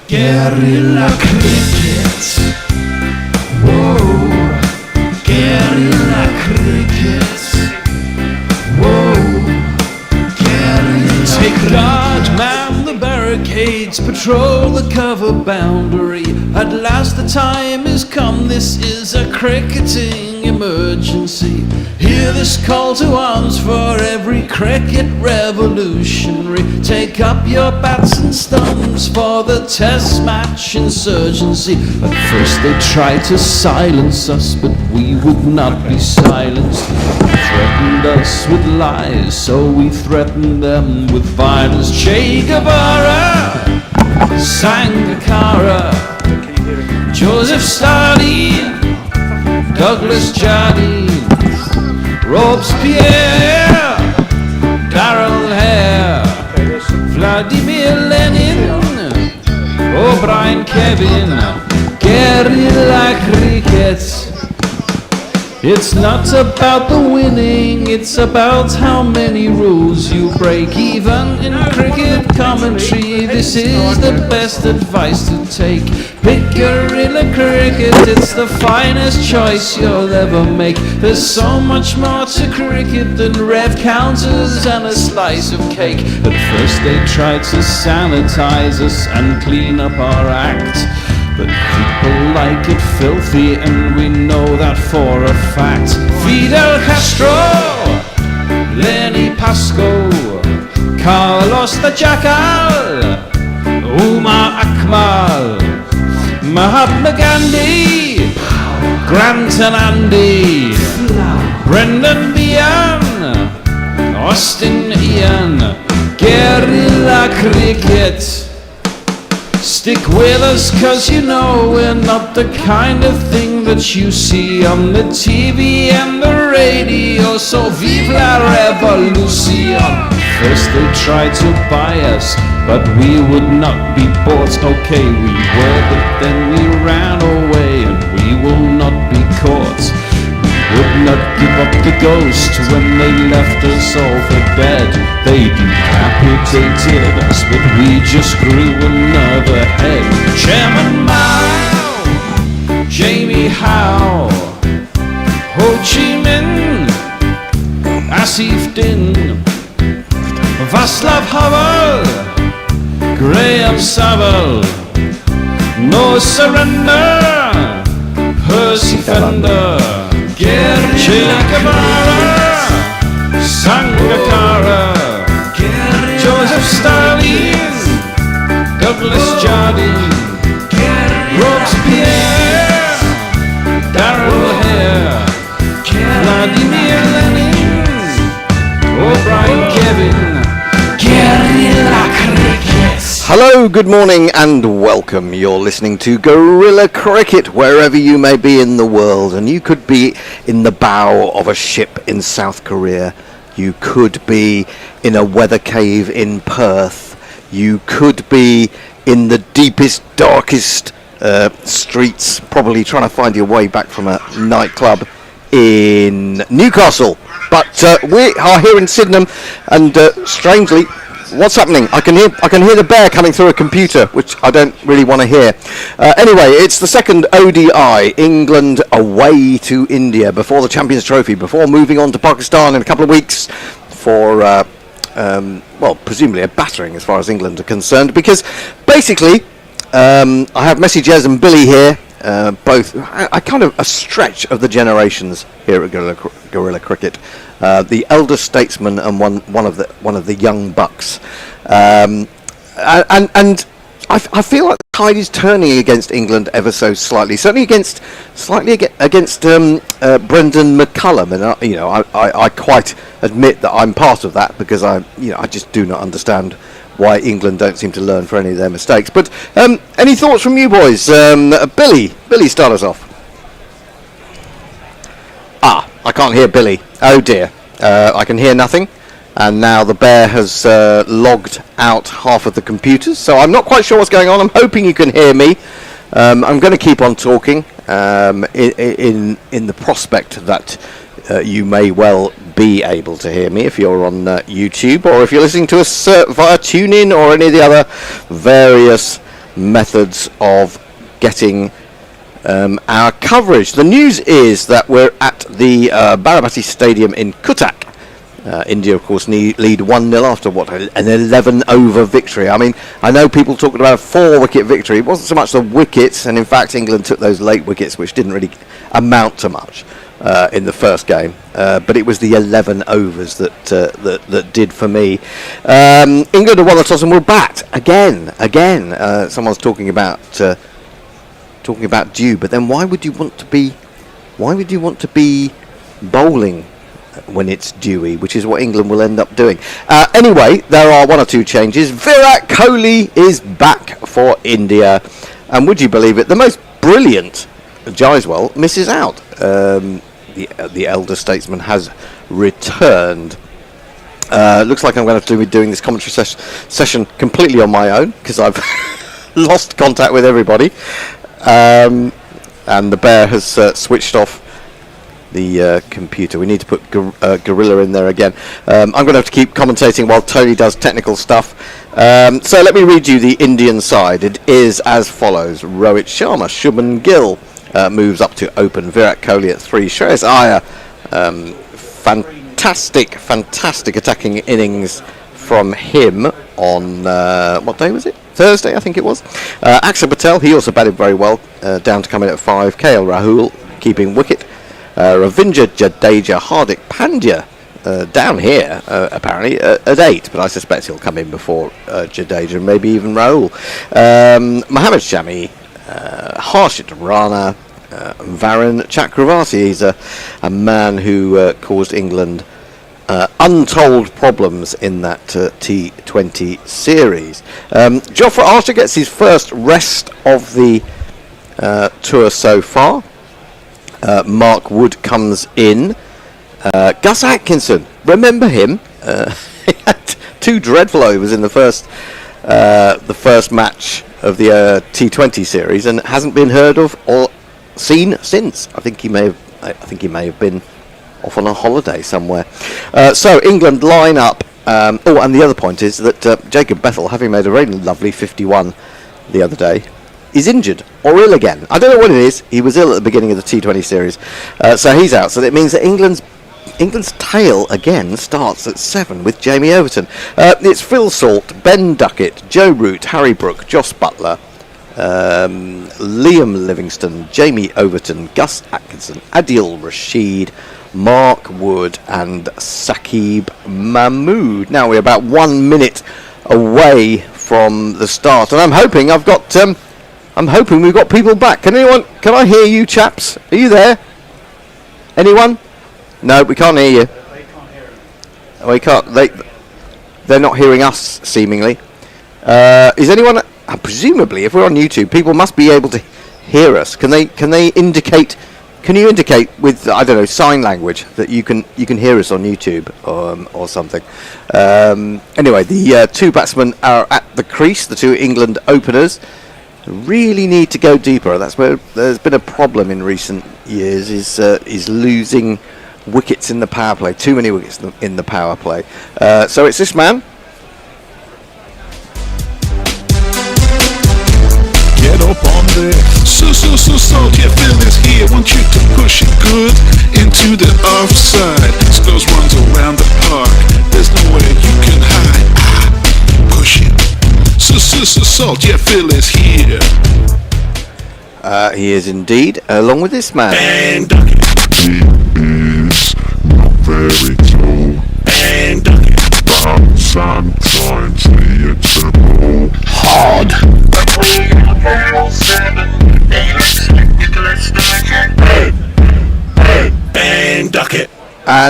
Guerrilla cricket. Whoa. Guerrilla cricket. Whoa. Guerrilla. Take guard, man the barricades, patrol the cover boundary. At last the time is come, this is a cricketing emergency. Hear this call to arms for every cricket revolutionary. Take up your bats and stumps for the test match insurgency. At first they tried to silence us, but we would not be silenced. They threatened us with lies, so we threatened them with violence. Che Guevara, Sangakkara, Joseph Stalin, Douglas Jardine, Robespierre, Darrell Hare, Vladimir Lenin, O'Brien Kevin, guerrilla cricket. It's not about the winning, it's about how many rules you break. Even in cricket commentary, this is the best advice to take. Pick guerrilla cricket, it's the finest choice you'll ever make. There's so much more to cricket than rev counters and a slice of cake. At first they tried to sanitize us and clean up our act, but people like it filthy, and we know that for a fact. Fidel Castro, Lenny Pascoe, Carlos the Jackal, Umar Akmal, Mahatma Gandhi, Grant and Andy, Brendan Behan, Austin Ian, guerrilla cricket. Stick with us, cause you know we're not the kind of thing that you see on the TV and the radio. So vive la revolution. First they tried to buy us, but we would not be bought. Okay, we were, but then we ran away, and we will not be caught. We would not give up the ghost when they left us all for dead. They decapitated us, but we just grew another head. Chairman Mao, Jamie Howe, Ho Chi Minh, Asif Din, Václav Havel, Graham Saville, No Surrender, Percy Fender, Che Guevara, Sangakkara, Joseph Stalin, Douglas Jardine, Robespierre, Darrell Hare, Vladimir Lenin, O'Brien Kevin, guerrilla cricket. Hello, good morning and welcome. You're listening to Guerrilla Cricket wherever you may be in the world, and you could be in the bow of a ship in South Korea. You could be in a weather cave in Perth. You could be in the deepest, darkest streets, probably trying to find your way back from a nightclub in Newcastle. But we are here in Sydenham, and strangely, what's happening? I can hear the bear coming through a computer, which I don't really want to hear. Anyway, it's the second ODI, England away to India before the Champions Trophy, before moving on to Pakistan in a couple of weeks for, well, presumably a battering as far as England are concerned. Because basically, I have Messi, Jez and Billy here, both a kind of a stretch of the generations here at Guerrilla Cricket. The elder statesman and one of the young bucks, and I feel like the tide is turning against England ever so slightly. Certainly against Brendan McCullum, and I quite admit that I'm part of that, because I just do not understand why England don't seem to learn from any of their mistakes. But any thoughts from you boys? Billy, start us off. I can't hear Billy. Oh dear. I can hear nothing. And now the bear has logged out half of the computers. So I'm not quite sure what's going on. I'm hoping you can hear me. I'm going to keep on talking in the prospect that you may well be able to hear me if you're on YouTube, or if you're listening to us via TuneIn or any of the other various methods of getting our coverage. The news is that we're at the Baramati Stadium in Cuttack. India, of course, lead 1-0 after an 11-over victory. I mean, I know people talking about a 4-wicket victory. It wasn't so much the wickets, and in fact, England took those late wickets, which didn't really amount to much in the first game. But it was the 11 overs that did for me. England have won the toss and will bat again. Someone's talking about dew, but then why would you want to be bowling when it's dewy, which is what England will end up doing. Anyway, there are one or two changes. Virat Kohli is back for India, and would you believe it, the most brilliant Jaiswal misses out. The elder statesman has returned. Looks like I'm going to have to be doing this commentary session completely on my own, because I've lost contact with everybody, and the bear has switched off the computer. We need to put Gorilla in there again. I'm going to have to keep commentating while Tony does technical stuff. So let me read you the Indian side. It is as follows. Rohit Sharma, Shubman Gill moves up to open. Virat Kohli at 3. Shreyas Iyer, fantastic attacking innings from him on, what day was it? Thursday, I think it was. Akshar Patel, he also batted very well, down to come in at 5. KL Rahul keeping wicket. Ravindra Jadeja, Hardik Pandya down here apparently at 8, but I suspect he'll come in before Jadeja and maybe even Rahul. Mohammad Shami, Harshit Rana, Varun Chakravarti. He's a man who caused England untold problems in that T20 series. Jofra Archer gets his first rest of the tour so far. Mark Wood comes in. Gus Atkinson, remember him? He had 2 dreadful overs in the first match of the T20 series, and hasn't been heard of or seen since. I think he may have been off on a holiday somewhere. So England line up. And the other point is that Jacob Bethel, having made a very lovely 51 the other day, is injured or ill again. I don't know what it is. He was ill at the beginning of the T20 series, so he's out. So that means that England's tail again starts at 7 with Jamie Overton. It's Phil Salt, Ben Duckett, Joe Root, Harry Brook, Joss Butler, Liam Livingston, Jamie Overton, Gus Atkinson, Adil Rashid, Mark Wood, and Saqib Mahmood. Now we're about 1 minute away from the start, and I'm hoping we've got people back. Can I hear you chaps? Are you there? Anyone? No, we can't hear you. They can't hear us. We can't. They're not hearing us, seemingly. Is anyone? Presumably, if we're on YouTube, people must be able to hear us. Can they indicate? Can you indicate with, I don't know, sign language that you can hear us on YouTube or something? Anyway, the 2 batsmen are at the crease. The 2 England openers really need to go deeper. That's where there's been a problem in recent years. Is losing wickets in the power play. Too many wickets in the power play. So it's this man. Get up on there. Salt, yeah, Phil is here. Want you to push it good into the offside. Scores runs around the park. There's nowhere you can hide. Push it. Salt, yeah, Phil is here. He is indeed, along with this man. And Duckett. He is not very tall. And Duckett. But sometimes he hits the ball hard. Ben Duckett.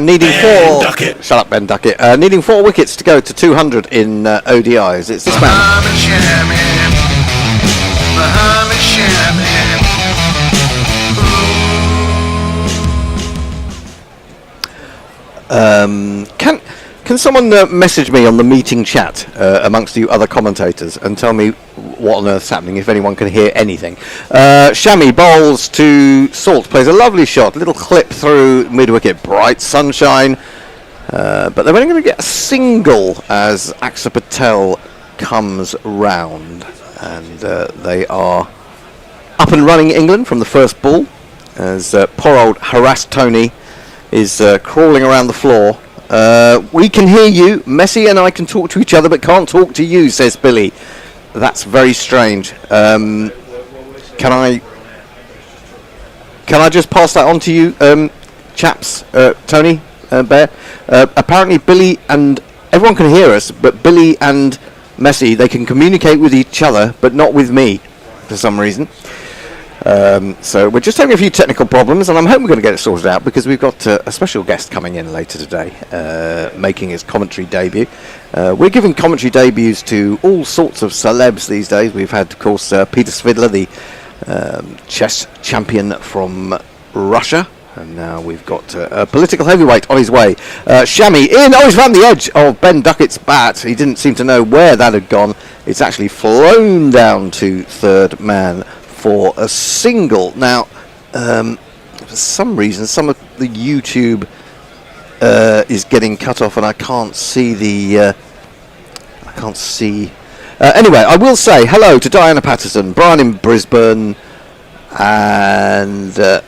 Needing Ben 4. Duckett. Shut up, Ben Duckett. Needing 4 wickets to go to 200 in ODIs. It's this man. Can someone message me on the meeting chat amongst you other commentators and tell me what on earth's happening, if anyone can hear anything. Shami bowls to Salt, plays a lovely shot, little clip through mid-wicket, bright sunshine, but they're only going to get a single as Aksa Patel comes round, and they are up and running England from the first ball, as poor old harassed Tony is crawling around the floor. We can hear you. Messi and I can talk to each other, but can't talk to you, says Billy. That's very strange. Can I just pass that on to you, chaps, Tony, Bear? Apparently Billy and everyone can hear us, but Billy and Messi, they can communicate with each other, but not with me for some reason. So we're just having a few technical problems, and I'm hoping we're going to get it sorted out, because we've got a special guest coming in later today, making his commentary debut. We're giving commentary debuts to all sorts of celebs these days. We've had, of course, Peter Svidler, the chess champion from Russia, and now we've got a political heavyweight on his way. Shami in, he's found the edge of Ben Duckett's bat. He didn't seem to know where that had gone. It's actually flown down to third man for a single. Now, for some reason, some of the YouTube is getting cut off, and I can't see the. Anyway, I will say hello to Diana Patterson, Brian in Brisbane, and